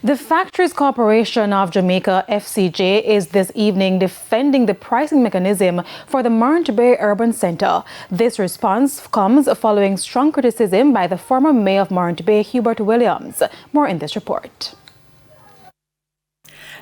The Factories Corporation of Jamaica, FCJ, is this evening defending the pricing mechanism for the Morant Bay Urban Centre. This response comes following strong criticism by the former mayor of Morant Bay, Hubert Williams. More in this report.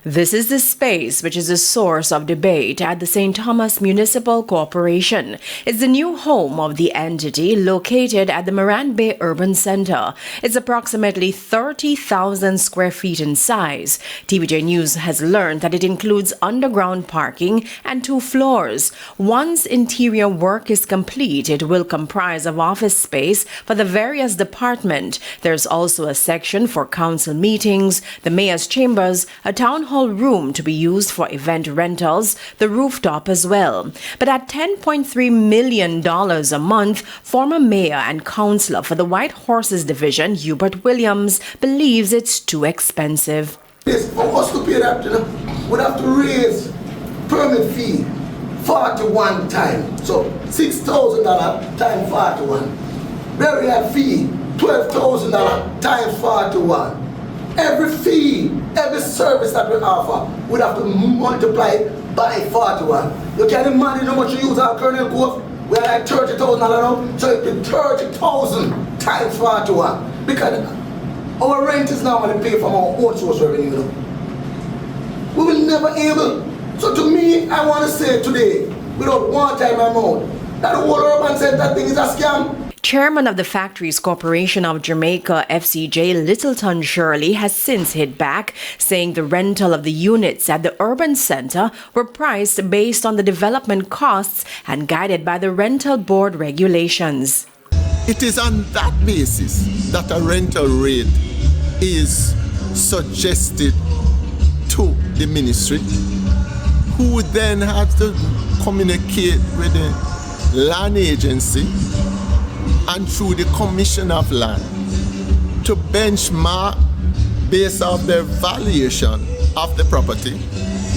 This is the space which is a source of debate at the St. Thomas Municipal Corporation. It's the new home of the entity located at the Morant Bay Urban Centre. It's approximately 30,000 square feet in size. TVJ News has learned that it includes underground parking and 2 floors. Once interior work is complete, it will comprise of office space for the various departments. There's also a section for council meetings, the mayor's chambers, a town hall room to be used for event rentals, the rooftop as well. But at $10.3 million a month, former mayor and councillor for the White Horses Division, Hubert Williams, believes it's too expensive. Yes, for us to pay that, we'd have to raise permit fee 41 times. So $6,000 times 41. Burial fee $12,000 times 41. Every fee, every service that we offer, would have to multiply it by 41. You can imagine how much you use our Colonel Cove? We're like 30,000 now, so it'd be 30,000 times 41. Because our rent is normally paid from our own source revenue. We will never able. So to me, I want to say today, without one time amount, that the whole urban center thing is a scam. Chairman of the Factories Corporation of Jamaica, FCJ, Littleton Shirley, has since hit back, saying the rental of the units at the urban centre were priced based on the development costs and guided by the rental board regulations. It is on that basis that a rental rate is suggested to the ministry, who then have to communicate with the land agency and through the Commission of Land to benchmark based off their valuation of the property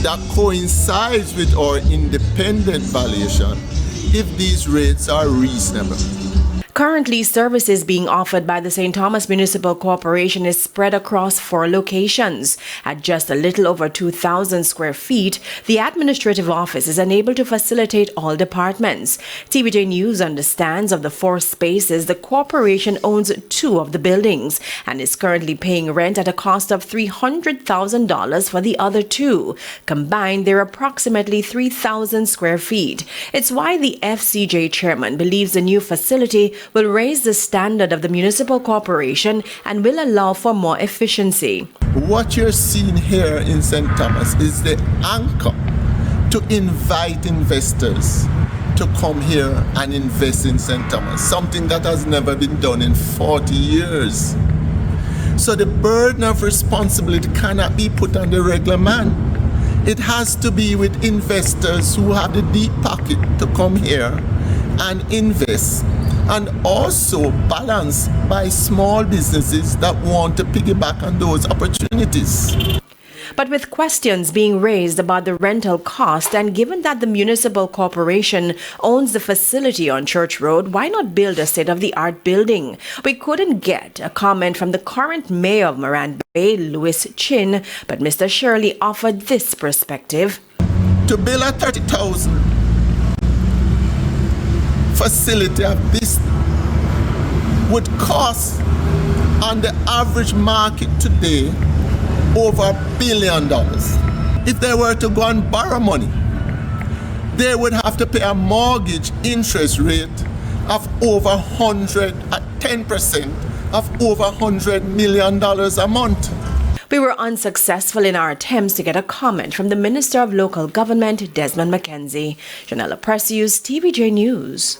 that coincides with our independent valuation if these rates are reasonable. Currently, services being offered by the St. Thomas Municipal Corporation is spread across 4 locations. At just a little over 2,000 square feet, the administrative office is unable to facilitate all departments. TVJ News understands of the 4 spaces, the corporation owns 2 of the buildings and is currently paying rent at a cost of $300,000 for the other 2. Combined, they're approximately 3,000 square feet. It's why the FCJ chairman believes the new facility will raise the standard of the municipal corporation and will allow for more efficiency. What you're seeing here in St. Thomas is the anchor to invite investors to come here and invest in St. Thomas, something that has never been done in 40 years. So the burden of responsibility cannot be put on the regular man. It has to be with investors who have the deep pocket to come here and invest, and also balanced by small businesses that want to piggyback on those opportunities. But with questions being raised about the rental cost, and given that the municipal corporation owns the facility on Church Road, why not build a state-of-the-art building? We couldn't get a comment from the current mayor of Morant Bay, Louis Chin, but Mr. Shirley offered this perspective. To build a 30,000 facility of this would cost on the average market today over $1 billion. If they were to go and borrow money, they would have to pay a mortgage interest rate of over 10% of over $100 million a month. We were unsuccessful in our attempts to get a comment from the Minister of Local Government, Desmond McKenzie. Janella Precious, TVJ News.